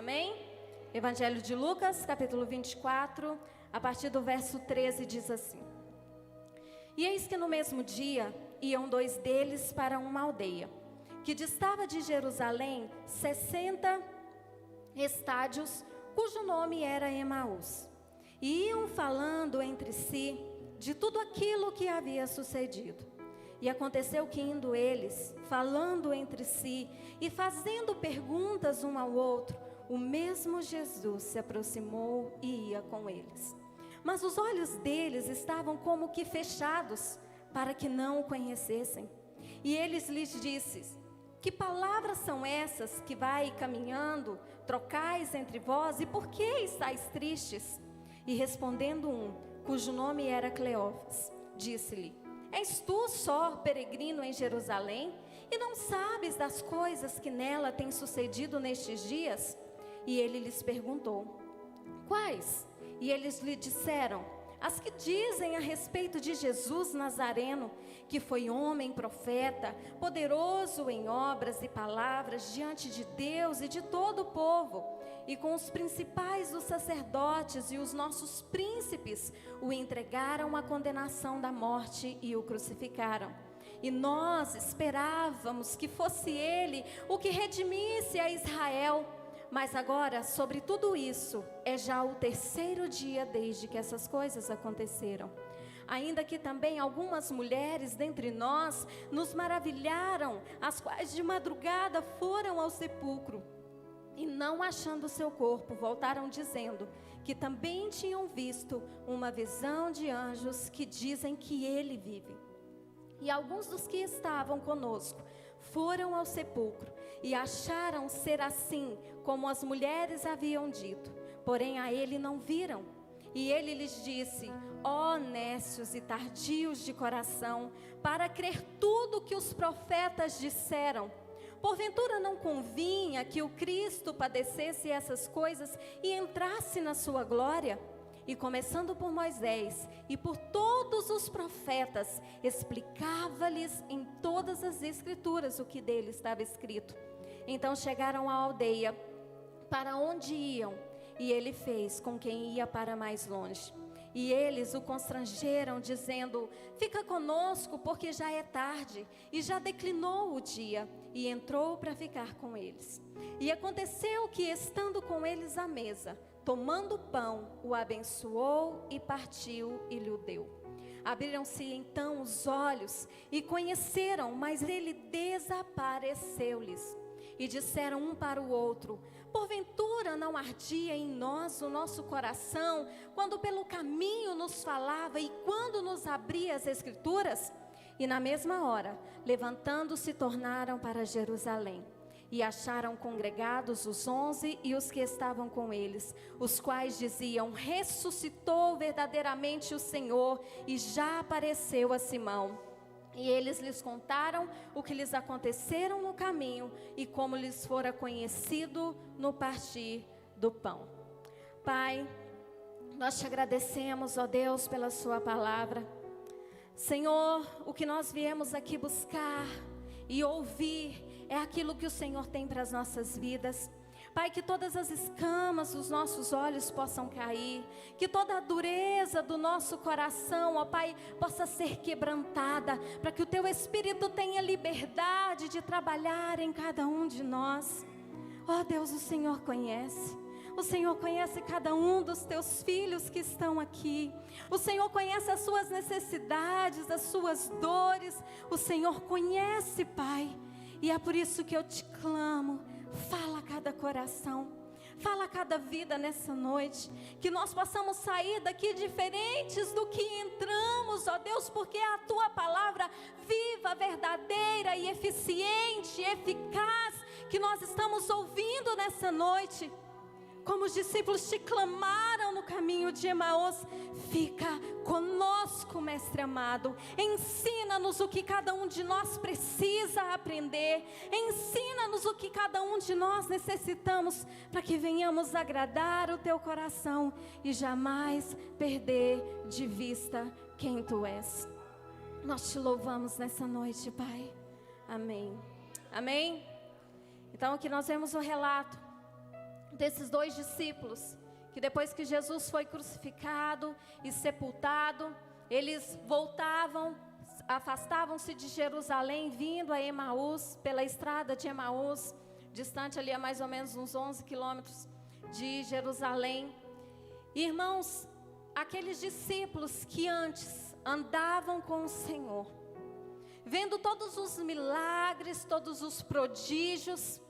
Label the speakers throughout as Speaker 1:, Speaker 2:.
Speaker 1: Amém? Evangelho de Lucas, capítulo 24, a partir do verso 13, diz assim: E eis que no mesmo dia iam dois deles para uma aldeia, que distava de Jerusalém 60 estádios, cujo nome era Emaús. E iam falando entre si de tudo aquilo que havia sucedido. E aconteceu que indo eles, falando entre si e fazendo perguntas um ao outro, o mesmo Jesus se aproximou e ia com eles. Mas os olhos deles estavam como que fechados, para que não o conhecessem. E eles lhes disse: Que palavras são essas que vai caminhando, trocais entre vós, e por que estáis tristes? E respondendo um, cujo nome era Cleófas, disse-lhe: És tu só peregrino em Jerusalém, e não sabes das coisas que nela têm sucedido nestes dias? E ele lhes perguntou: Quais? E eles lhe disseram: As que dizem a respeito de Jesus Nazareno, que foi homem profeta, poderoso em obras e palavras diante de Deus e de todo o povo, e com os principais dos sacerdotes e os nossos príncipes o entregaram à condenação da morte e o crucificaram. E nós esperávamos que fosse ele o que redimisse a Israel. Mas agora, sobre tudo isso, é já o terceiro dia desde que essas coisas aconteceram. Ainda que também algumas mulheres dentre nós nos maravilharam, as quais de madrugada foram ao sepulcro, e não achando seu corpo, voltaram dizendo que também tinham visto uma visão de anjos que dizem que ele vive. E alguns dos que estavam conosco foram ao sepulcro e acharam ser assim como as mulheres haviam dito, porém a ele não viram. E ele lhes disse: Ó nécios e tardios de coração, para crer tudo que os profetas disseram. Porventura não convinha que o Cristo padecesse essas coisas e entrasse na sua glória? E começando por Moisés e por todos os profetas, explicava-lhes em todas as escrituras o que dele estava escrito. Então chegaram à aldeia para onde iam, e ele fez com quem ia para mais longe. E eles o constrangeram, dizendo: Fica conosco, porque já é tarde, e já declinou o dia. E entrou para ficar com eles. E aconteceu que, estando com eles à mesa, tomando o pão, o abençoou e partiu e lhe o deu. Abriram-se então os olhos e conheceram, mas ele desapareceu-lhes. E disseram um para o outro: Porventura não ardia em nós o nosso coração, quando pelo caminho nos falava e quando nos abria as escrituras? E na mesma hora, levantando-se, tornaram para Jerusalém. E acharam congregados os 11 e os que estavam com eles, os quais diziam: Ressuscitou verdadeiramente o Senhor e já apareceu a Simão. E eles lhes contaram o que lhes aconteceram no caminho e como lhes fora conhecido no partir do pão. Pai, nós te agradecemos, ó Deus, pela sua palavra. Senhor, o que nós viemos aqui buscar e ouvir é aquilo que o Senhor tem para as nossas vidas. Pai, que todas as escamas dos nossos olhos possam cair, que toda a dureza do nosso coração, ó Pai, possa ser quebrantada, para que o Teu Espírito tenha liberdade de trabalhar em cada um de nós. Ó Deus, o Senhor conhece. O Senhor conhece cada um dos Teus filhos que estão aqui. O Senhor conhece as suas necessidades, as suas dores. O Senhor conhece, Pai. E é por isso que eu te clamo. Fala a cada coração. Fala a cada vida nessa noite. Que nós possamos sair daqui diferentes do que entramos, ó Deus. Porque é a Tua palavra viva, verdadeira e eficiente, eficaz, que nós estamos ouvindo nessa noite. Como os discípulos te clamaram no caminho de Emaús: fica conosco, mestre amado. Ensina-nos o que cada um de nós precisa aprender. Ensina-nos o que cada um de nós necessitamos, para que venhamos agradar o teu coração e jamais perder de vista quem tu és. Nós te louvamos nessa noite, Pai. Amém. Amém? Então aqui nós vemos o relato desses 2 discípulos, que depois que Jesus foi crucificado e sepultado, eles voltavam, afastavam-se de Jerusalém, vindo a Emaús, pela estrada de Emaús, distante ali a mais ou menos uns 11 quilômetros de Jerusalém. Irmãos, aqueles discípulos que antes andavam com o Senhor, vendo todos os milagres, todos os prodígios,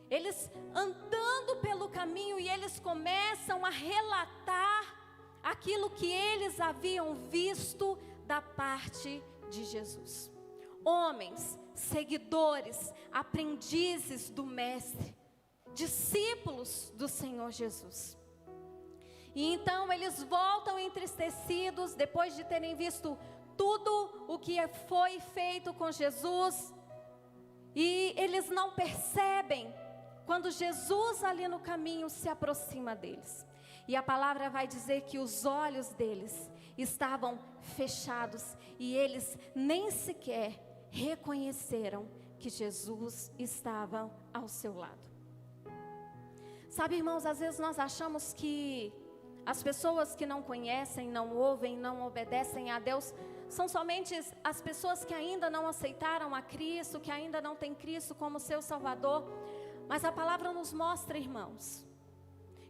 Speaker 1: eles andando pelo caminho, e eles começam a relatar aquilo que eles haviam visto da parte de Jesus. Homens, seguidores, aprendizes do Mestre, discípulos do Senhor Jesus. E então eles voltam entristecidos, depois de terem visto tudo o que foi feito com Jesus, e eles não percebem quando Jesus ali no caminho se aproxima deles. E a palavra vai dizer que os olhos deles estavam fechados, e eles nem sequer reconheceram que Jesus estava ao seu lado. Sabe, irmãos, às vezes nós achamos que as pessoas que não conhecem, não ouvem, não obedecem a Deus, são somente as pessoas que ainda não aceitaram a Cristo, que ainda não têm Cristo como seu Salvador. Mas a palavra nos mostra, irmãos,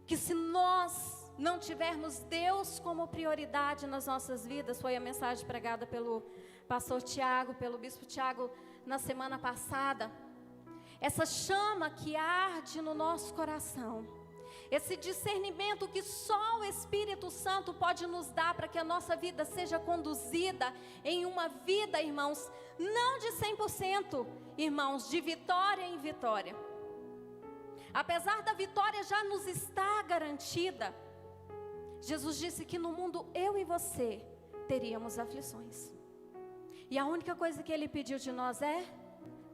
Speaker 1: que se nós não tivermos Deus como prioridade nas nossas vidas, foi a mensagem pregada pelo pastor Tiago, pelo bispo Tiago na semana passada, essa chama que arde no nosso coração, esse discernimento que só o Espírito Santo pode nos dar para que a nossa vida seja conduzida em uma vida, irmãos, não de 100%, irmãos, de vitória em vitória. Apesar da vitória já nos estar garantida, Jesus disse que no mundo eu e você teríamos aflições. E a única coisa que Ele pediu de nós é: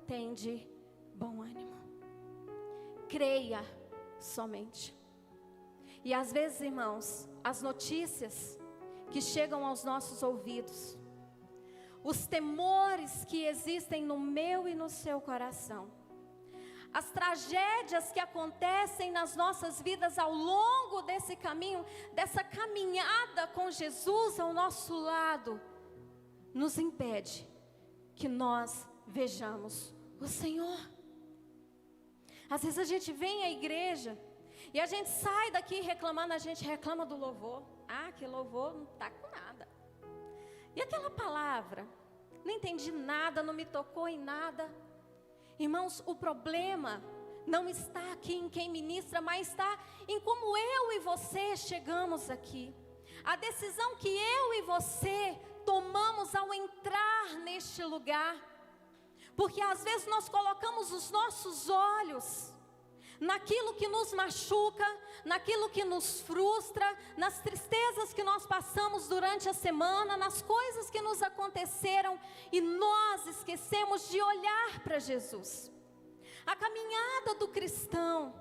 Speaker 1: tende bom ânimo, creia somente. E às vezes, irmãos, as notícias que chegam aos nossos ouvidos, os temores que existem no meu e no seu coração, as tragédias que acontecem nas nossas vidas ao longo desse caminho, dessa caminhada com Jesus ao nosso lado, nos impede que nós vejamos o Senhor. Às vezes a gente vem à igreja e a gente sai daqui reclamando, a gente reclama do louvor. Ah, que louvor não está com nada. E aquela palavra, não entendi nada, não me tocou em nada. Irmãos, o problema não está aqui em quem ministra, mas está em como eu e você chegamos aqui. A decisão que eu e você tomamos ao entrar neste lugar. Porque às vezes nós colocamos os nossos olhos naquilo que nos machuca, naquilo que nos frustra, nas tristezas que nós passamos durante a semana, nas coisas que nos aconteceram, e nós esquecemos de olhar para Jesus. A caminhada do cristão,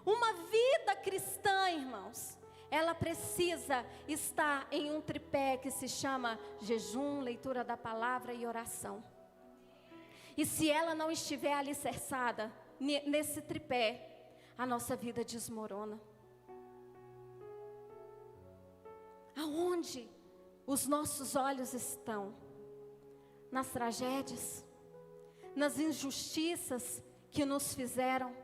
Speaker 1: uma vida cristã, irmãos, ela precisa estar em um tripé que se chama jejum, leitura da palavra e oração. E se ela não estiver alicerçada nesse tripé, a nossa vida desmorona. Aonde os nossos olhos estão? Nas tragédias, nas injustiças que nos fizeram,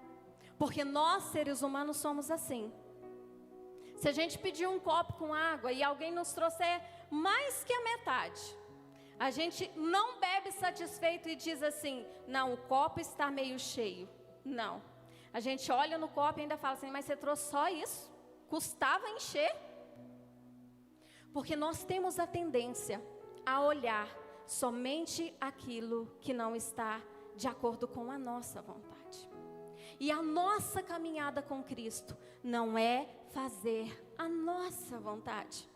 Speaker 1: porque nós seres humanos somos assim. Se a gente pedir um copo com água e alguém nos trouxer mais que a metade, a gente não bebe satisfeito e diz assim: não, o copo está meio cheio. Não, a gente olha no copo e ainda fala assim: mas você trouxe só isso? Custava encher? Porque nós temos a tendência a olhar somente aquilo que não está de acordo com a nossa vontade. E a nossa caminhada com Cristo não é fazer a nossa vontade.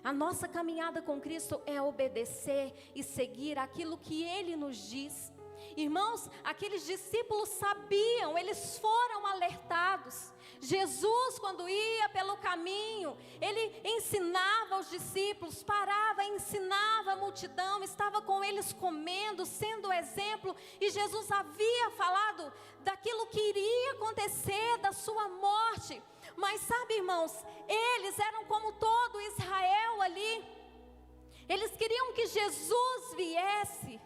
Speaker 1: A nossa caminhada com Cristo é obedecer e seguir aquilo que Ele nos diz. Irmãos, aqueles discípulos sabiam, eles foram alertados. Jesus, quando ia pelo caminho, ele ensinava aos discípulos, parava, ensinava a multidão, estava com eles comendo, sendo exemplo, e Jesus havia falado daquilo que iria acontecer, da sua morte. Mas sabe, irmãos, eles eram como todo Israel ali, eles queriam que Jesus viesse,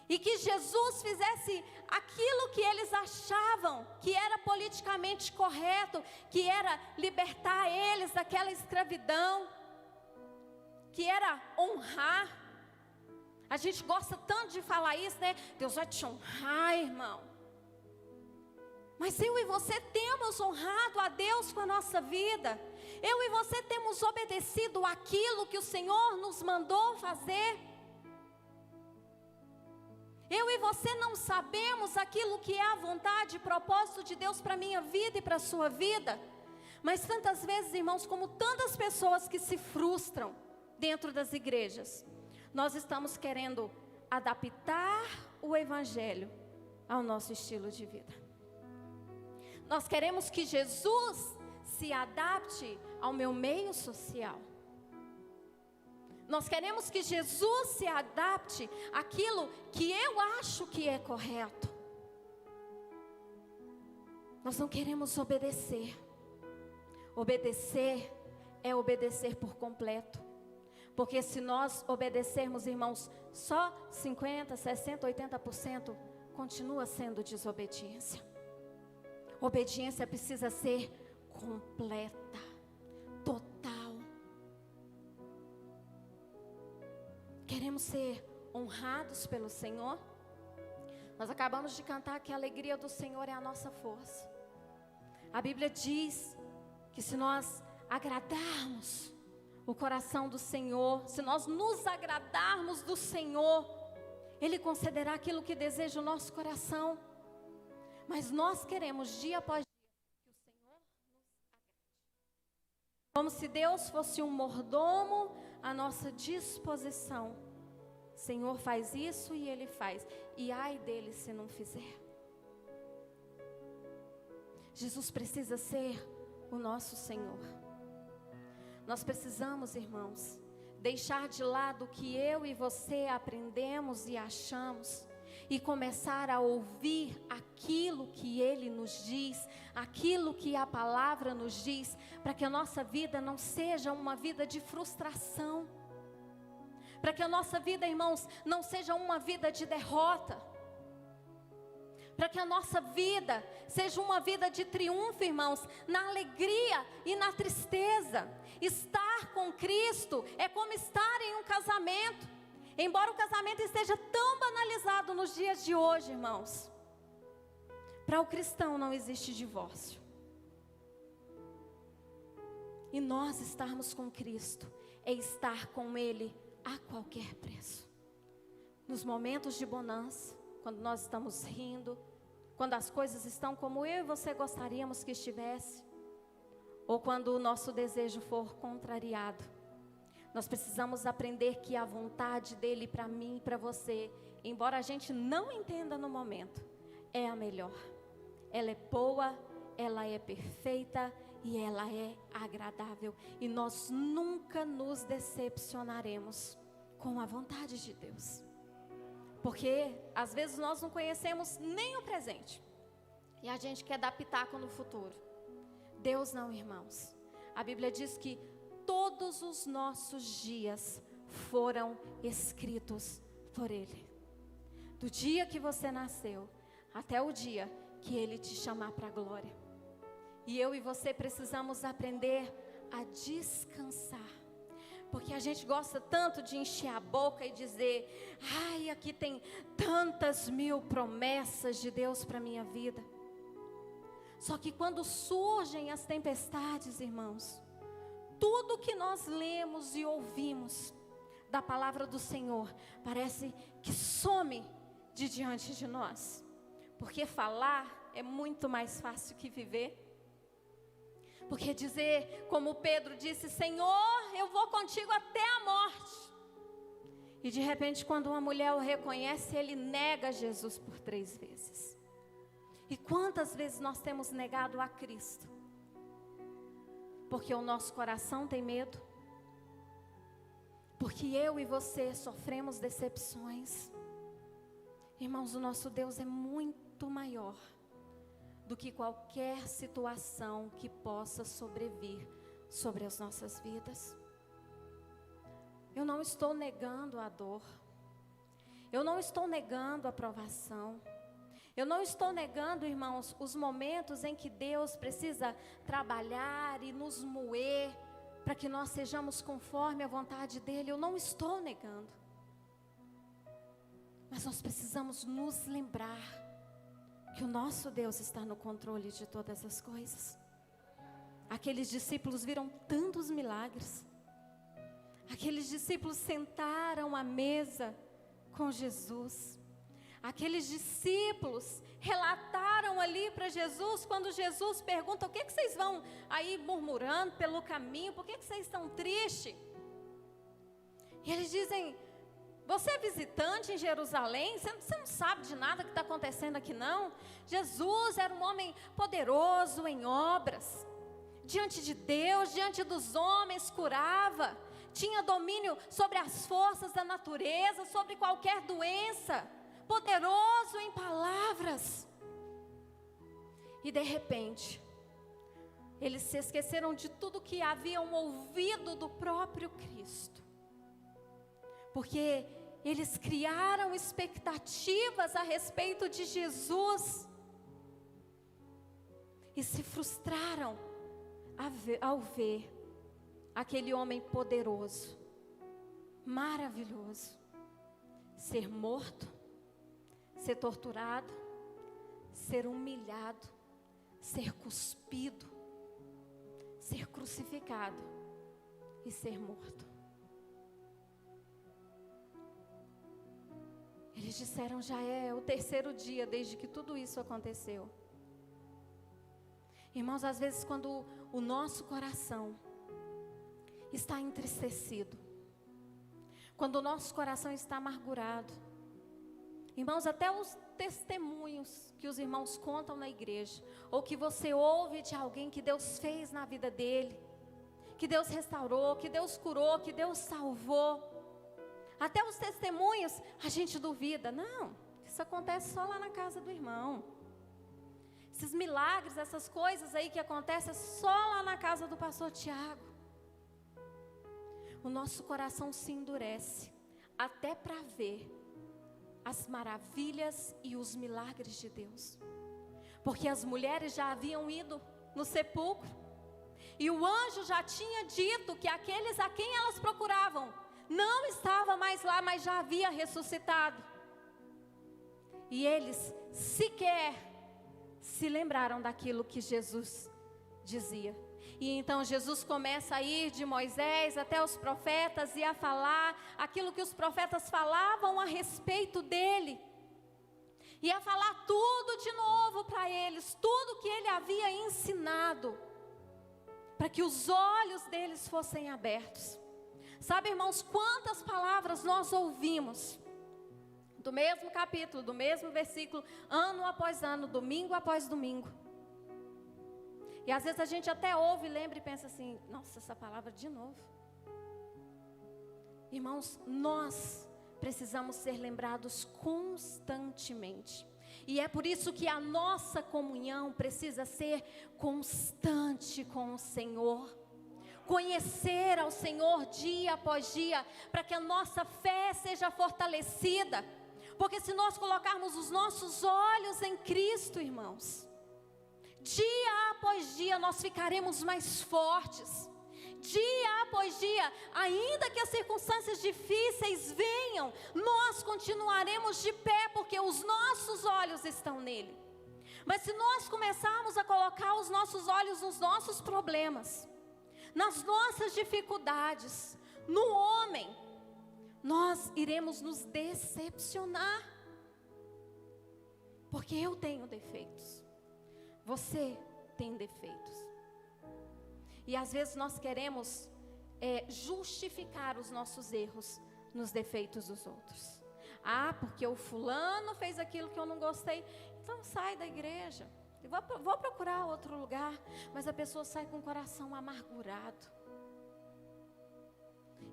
Speaker 1: e que Jesus fizesse aquilo que eles achavam que era politicamente correto, que era libertar eles daquela escravidão, que era honrar. A gente gosta tanto de falar isso, né? Deus vai te honrar, irmão. Mas eu e você temos honrado a Deus com a nossa vida. Eu e você temos obedecido aquilo que o Senhor nos mandou fazer. Eu e você não sabemos aquilo que é a vontade e propósito de Deus para a minha vida e para a sua vida. Mas tantas vezes, irmãos, como tantas pessoas que se frustram dentro das igrejas, nós estamos querendo adaptar o Evangelho ao nosso estilo de vida. Nós queremos que Jesus se adapte ao meu meio social. Nós queremos que Jesus se adapte àquilo que eu acho que é correto. Nós não queremos obedecer. Obedecer é obedecer por completo. Porque se nós obedecermos, irmãos, só 50%, 60%, 80%, continua sendo desobediência. Obediência precisa ser completa, total. Queremos ser honrados pelo Senhor. Nós acabamos de cantar que a alegria do Senhor é a nossa força. A Bíblia diz que se nós agradarmos o coração do Senhor, se nós nos agradarmos do Senhor, Ele concederá aquilo que deseja o nosso coração. Mas nós queremos dia após dia que o Senhor nos agrade. Como se Deus fosse um mordomo à nossa disposição. Senhor faz isso e Ele faz. E ai dele se não fizer. Jesus precisa ser o nosso Senhor. Nós precisamos, irmãos, deixar de lado o que eu e você aprendemos e achamos e começar a ouvir aquilo que Ele nos diz, aquilo que a palavra nos diz, para que a nossa vida não seja uma vida de frustração, para que a nossa vida, irmãos, não seja uma vida de derrota, para que a nossa vida seja uma vida de triunfo, irmãos, na alegria e na tristeza. Estar com Cristo é como estar em um casamento. Embora o casamento esteja tão banalizado nos dias de hoje, irmãos, para o cristão não existe divórcio. E nós estarmos com Cristo é estar com Ele a qualquer preço. Nos momentos de bonança, quando nós estamos rindo, quando as coisas estão como eu e você gostaríamos que estivesse, ou quando o nosso desejo for contrariado, nós precisamos aprender que a vontade dEle para mim e para você, embora a gente não entenda no momento, é a melhor. Ela é boa, ela é perfeita e ela é agradável. E nós nunca nos decepcionaremos com a vontade de Deus. Porque às vezes nós não conhecemos nem o presente e a gente quer dar pitaco no futuro. Deus não, irmãos. A Bíblia diz que todos os nossos dias foram escritos por Ele. Do dia que você nasceu até o dia que Ele te chamar para a glória. E eu e você precisamos aprender a descansar. Porque a gente gosta tanto de encher a boca e dizer: ai, aqui tem tantas mil promessas de Deus para a minha vida. Só que quando surgem as tempestades, irmãos, tudo que nós lemos e ouvimos da palavra do Senhor parece que some de diante de nós. Porque falar é muito mais fácil que viver. Porque dizer, como Pedro disse: Senhor, eu vou contigo até a morte. E de repente, quando uma mulher o reconhece, ele nega Jesus por 3 vezes. E quantas vezes nós temos negado a Cristo? Porque o nosso coração tem medo. Porque eu e você sofremos decepções. Irmãos, o nosso Deus é muito maior do que qualquer situação que possa sobrevir sobre as nossas vidas. Eu não estou negando a dor. Eu não estou negando a provação. Eu não estou negando, irmãos, os momentos em que Deus precisa trabalhar e nos moer para que nós sejamos conforme a vontade dEle. Eu não estou negando. Mas nós precisamos nos lembrar que o nosso Deus está no controle de todas as coisas. Aqueles discípulos viram tantos milagres. Aqueles discípulos sentaram à mesa com Jesus. Aqueles discípulos relataram ali para Jesus, quando Jesus pergunta: o que vocês vão aí murmurando pelo caminho? Por que vocês estão tristes? E eles dizem: você é visitante em Jerusalém? Você não sabe de nada que está acontecendo aqui não? Jesus era um homem poderoso em obras. Diante de Deus, diante dos homens, curava. Tinha domínio sobre as forças da natureza, sobre qualquer doença. Poderoso em palavras. E de repente, eles se esqueceram de tudo que haviam ouvido do próprio Cristo. Porque eles criaram expectativas a respeito de Jesus. E se frustraram ao ver aquele homem poderoso, maravilhoso, ser morto, ser torturado, ser humilhado, ser cuspido, ser crucificado e ser morto. Eles disseram: já é o 3º dia desde que tudo isso aconteceu. Irmãos, às vezes quando o nosso coração está entristecido, quando o nosso coração está amargurado, irmãos, até os testemunhos que os irmãos contam na igreja, ou que você ouve de alguém que Deus fez na vida dele, que Deus restaurou, que Deus curou, que Deus salvou, até os testemunhos a gente duvida. Não, isso acontece só lá na casa do irmão. Esses milagres, essas coisas aí que acontecem só lá na casa do pastor Tiago. O nosso coração se endurece até para ver as maravilhas e os milagres de Deus. Porque as mulheres já haviam ido no sepulcro, e o anjo já tinha dito que aqueles a quem elas procuravam não estava mais lá, mas já havia ressuscitado. E eles sequer se lembraram daquilo que Jesus dizia. E então Jesus começa a ir de Moisés até os profetas e a falar aquilo que os profetas falavam a respeito dele. E a falar tudo de novo para eles, tudo que ele havia ensinado, para que os olhos deles fossem abertos. Sabe, irmãos, quantas palavras nós ouvimos do mesmo capítulo, do mesmo versículo, ano após ano, domingo após domingo. E às vezes a gente até ouve, lembra e pensa assim: nossa, essa palavra de novo. Irmãos, nós precisamos ser lembrados constantemente. E é por isso que a nossa comunhão precisa ser constante com o Senhor. Conhecer ao Senhor dia após dia, para que a nossa fé seja fortalecida. Porque se nós colocarmos os nossos olhos em Cristo, irmãos, dia após dia nós ficaremos mais fortes. Dia após dia, ainda que as circunstâncias difíceis venham, nós continuaremos de pé, porque os nossos olhos estão nele. Mas se nós começarmos a colocar os nossos olhos nos nossos problemas, nas nossas dificuldades, no homem, nós iremos nos decepcionar. Porque eu tenho defeitos, você tem defeitos. E às vezes nós queremos justificar os nossos erros nos defeitos dos outros. Ah, porque o fulano fez aquilo que eu não gostei, então sai da igreja, vou procurar outro lugar. Mas a pessoa sai com o coração amargurado.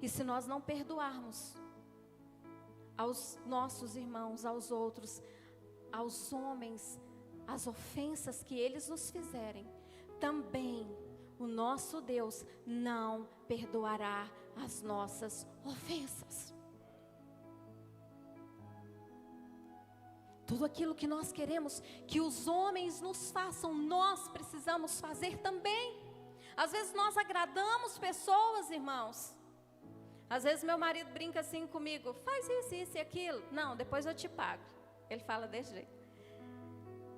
Speaker 1: E se nós não perdoarmos aos nossos irmãos, aos outros, aos homens, as ofensas que eles nos fizerem, também o nosso Deus não perdoará as nossas ofensas. Tudo aquilo que nós queremos que os homens nos façam, nós precisamos fazer também. Às vezes nós agradamos pessoas, irmãos. Às vezes meu marido brinca assim comigo: faz isso, isso e aquilo. Não, depois eu te pago. Ele fala desse jeito.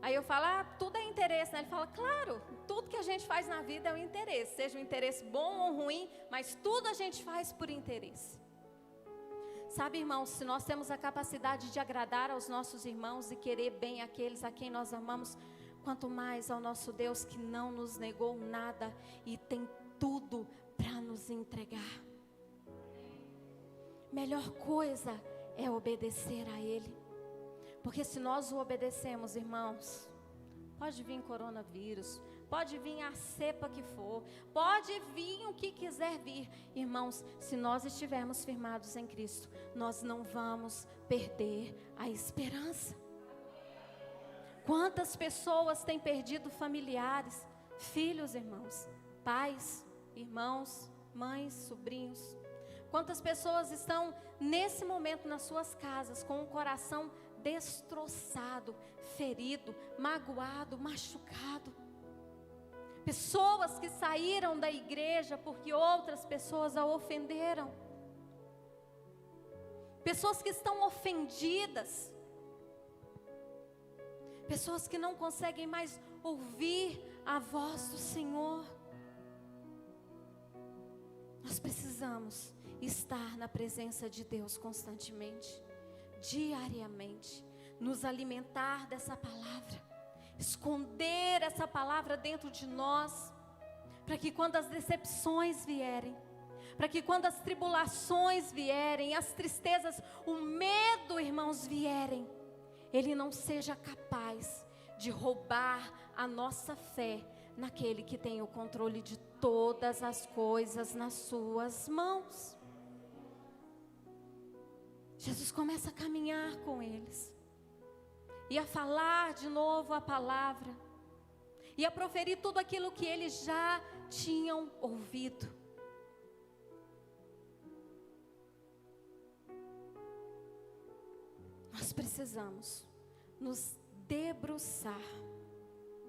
Speaker 1: Aí eu falo: ah, tudo é interesse, né? Ele fala: claro, tudo que a gente faz na vida é um interesse. Seja um interesse bom ou ruim, mas tudo a gente faz por interesse. Sabe, irmãos, se nós temos a capacidade de agradar aos nossos irmãos e querer bem aqueles a quem nós amamos, quanto mais ao nosso Deus, que não nos negou nada e tem tudo para nos entregar. Melhor coisa é obedecer a Ele. Porque se nós o obedecemos, irmãos, pode vir coronavírus, pode vir a cepa que for, pode vir o que quiser vir. Irmãos, se nós estivermos firmados em Cristo, nós não vamos perder a esperança. Quantas pessoas têm perdido familiares, filhos, irmãos, pais, irmãos, mães, sobrinhos. Quantas pessoas estão nesse momento nas suas casas com o coração destroçado, ferido, magoado, machucado. Pessoas que saíram da igreja porque outras pessoas a ofenderam. Pessoas que estão ofendidas. Pessoas que não conseguem mais ouvir a voz do Senhor. Nós precisamos estar na presença de Deus constantemente, diariamente, nos alimentar dessa palavra, esconder essa palavra dentro de nós, para que quando as decepções vierem, para que quando as tribulações vierem, as tristezas, o medo, irmãos, vierem, ele não seja capaz de roubar a nossa fé naquele que tem o controle de todas as coisas nas suas mãos. Jesus começa a caminhar com eles, e a falar de novo a palavra, e a proferir tudo aquilo que eles já tinham ouvido. Nós precisamos nos debruçar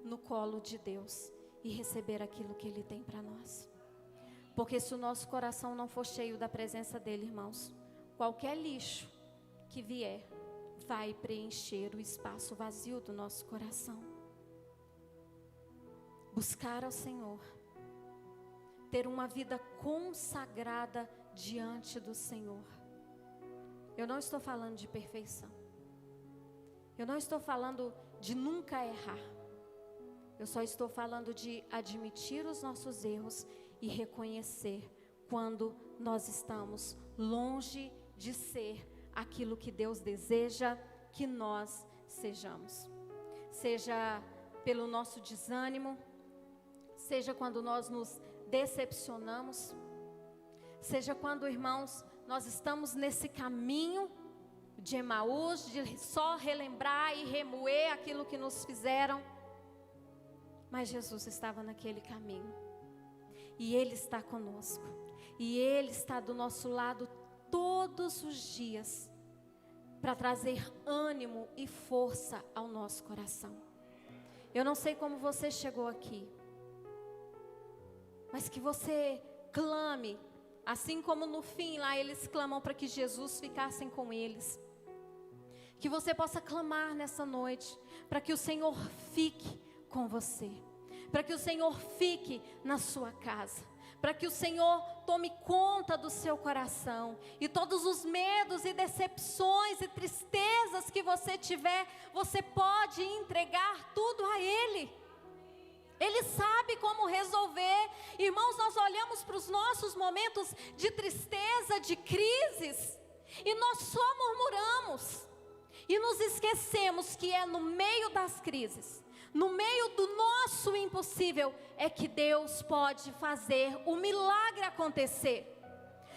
Speaker 1: no colo de Deus e receber aquilo que Ele tem para nós. Porque se o nosso coração não for cheio da presença dEle, irmãos, qualquer lixo que vier vai preencher o espaço vazio do nosso coração. Buscar ao Senhor, ter uma vida consagrada diante do Senhor. Eu não estou falando de perfeição. Eu não estou falando de nunca errar. Eu só estou falando de admitir os nossos erros e reconhecer quando nós estamos longe de ser aquilo que Deus deseja que nós sejamos. Seja pelo nosso desânimo, seja quando nós nos decepcionamos, seja quando, irmãos, nós estamos nesse caminho de Emaús, de só relembrar e remoer aquilo que nos fizeram. Mas Jesus estava naquele caminho, e Ele está conosco, e Ele está do nosso lado todos os dias, para trazer ânimo e força ao nosso coração. Eu não sei como você chegou aqui, mas que você clame, assim como no fim lá eles clamam para que Jesus ficasse com eles. Que você possa clamar nessa noite, para que o Senhor fique com você, para que o Senhor fique na sua casa, para que o Senhor tome conta do seu coração, e todos os medos e decepções e tristezas que você tiver, você pode entregar tudo a Ele. Ele sabe como resolver. Irmãos, nós olhamos para os nossos momentos de tristeza, de crises, E nós só murmuramos. E nos esquecemos que é no meio das crises, no meio do nosso impossível, é que Deus pode fazer o milagre acontecer.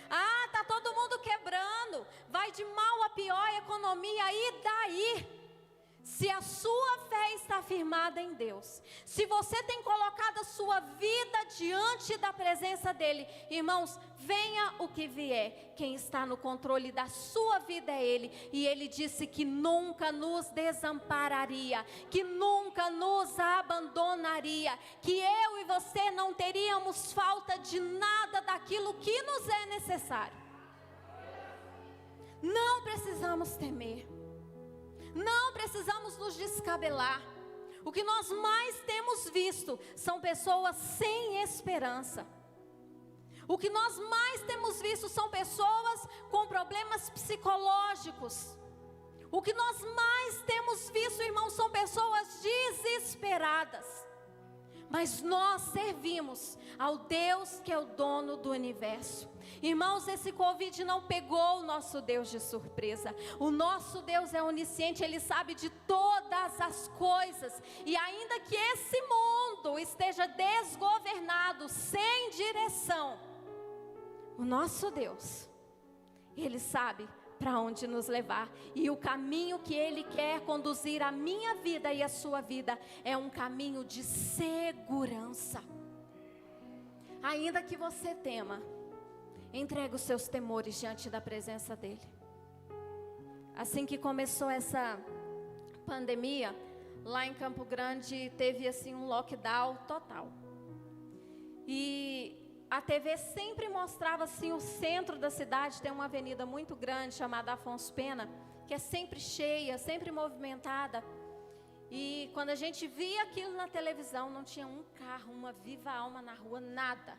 Speaker 1: Ah, tá todo mundo quebrando, vai de mal a pior a economia, e daí? Se a sua fé está firmada em Deus, se você tem colocado a sua vida diante da presença dEle, irmãos, venha o que vier, quem está no controle da sua vida é Ele. E Ele disse que nunca nos desampararia, que nunca nos abandonaria, que eu e você não teríamos falta de nada daquilo que nos é necessário. Não precisamos temer. Não precisamos nos descabelar. O que nós mais temos visto são pessoas sem esperança. O que nós mais temos visto são pessoas com problemas psicológicos. O que nós mais temos visto, irmãos, são pessoas desesperadas. Mas nós servimos ao Deus que é o dono do universo. Irmãos, esse Covid não pegou o nosso Deus de surpresa. O nosso Deus é onisciente, Ele sabe de todas as coisas. E ainda que esse mundo esteja desgovernado, sem direção, o nosso Deus, Ele sabe para onde nos levar, e o caminho que Ele quer conduzir a minha vida e a sua vida é um caminho de segurança. Ainda que você tema, entregue os seus temores diante da presença dEle. Assim que começou essa pandemia, lá em Campo Grande teve assim um lockdown total, e a TV sempre mostrava assim o centro da cidade. Tem uma avenida muito grande chamada Afonso Pena, que é sempre cheia, sempre movimentada. E quando a gente via aquilo na televisão, não tinha um carro, uma viva alma na rua, nada.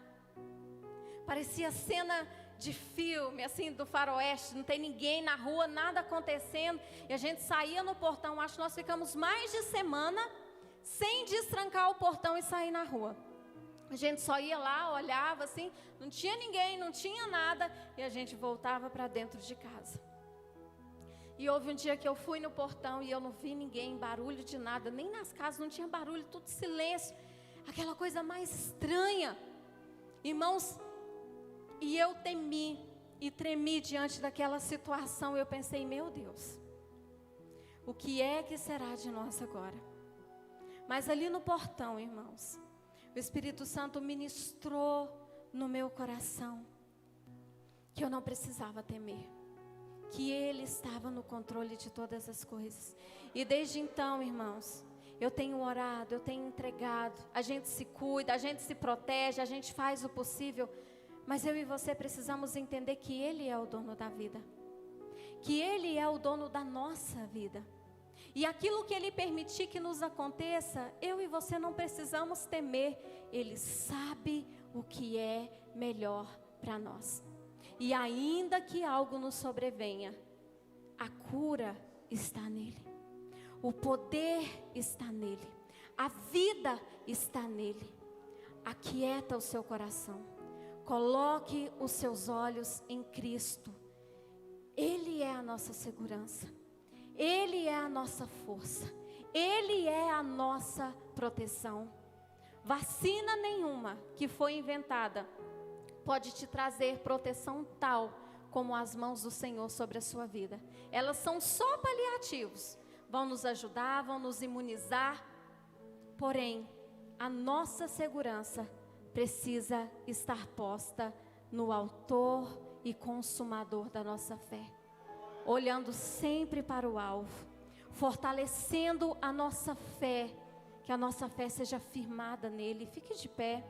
Speaker 1: Parecia cena de filme, assim, do faroeste, não tem ninguém na rua, nada acontecendo. E a gente saía no portão, acho que nós ficamos mais de semana sem destrancar o portão e sair na rua. A gente só ia lá, olhava assim, não tinha ninguém, não tinha nada, e a gente voltava para dentro de casa. E houve um dia que eu fui no portão e eu não vi ninguém, barulho de nada, nem nas casas não tinha barulho, tudo silêncio, aquela coisa mais estranha. Irmãos, e eu temi e tremi diante daquela situação. Eu pensei, meu Deus, o que é que será de nós agora? Mas ali no portão, irmãos, o Espírito Santo ministrou no meu coração que eu não precisava temer, que Ele estava no controle de todas as coisas. E desde então, irmãos, eu tenho orado, eu tenho entregado. A gente se cuida, a gente se protege, a gente faz o possível. Mas eu e você precisamos entender que Ele é o dono da vida, que Ele é o dono da nossa vida. E aquilo que Ele permitir que nos aconteça, eu e você não precisamos temer. Ele sabe o que é melhor para nós. E ainda que algo nos sobrevenha, a cura está nele, o poder está nele, a vida está nele. Aquieta o seu coração, coloque os seus olhos em Cristo. Ele é a nossa segurança, Ele é a nossa força, Ele é a nossa proteção. Vacina nenhuma que foi inventada pode te trazer proteção tal como as mãos do Senhor sobre a sua vida. Elas são só paliativos, vão nos ajudar, vão nos imunizar. Porém, a nossa segurança precisa estar posta no autor e consumador da nossa fé, olhando sempre para o alvo, fortalecendo a nossa fé, que a nossa fé seja firmada nele. Fique de pé.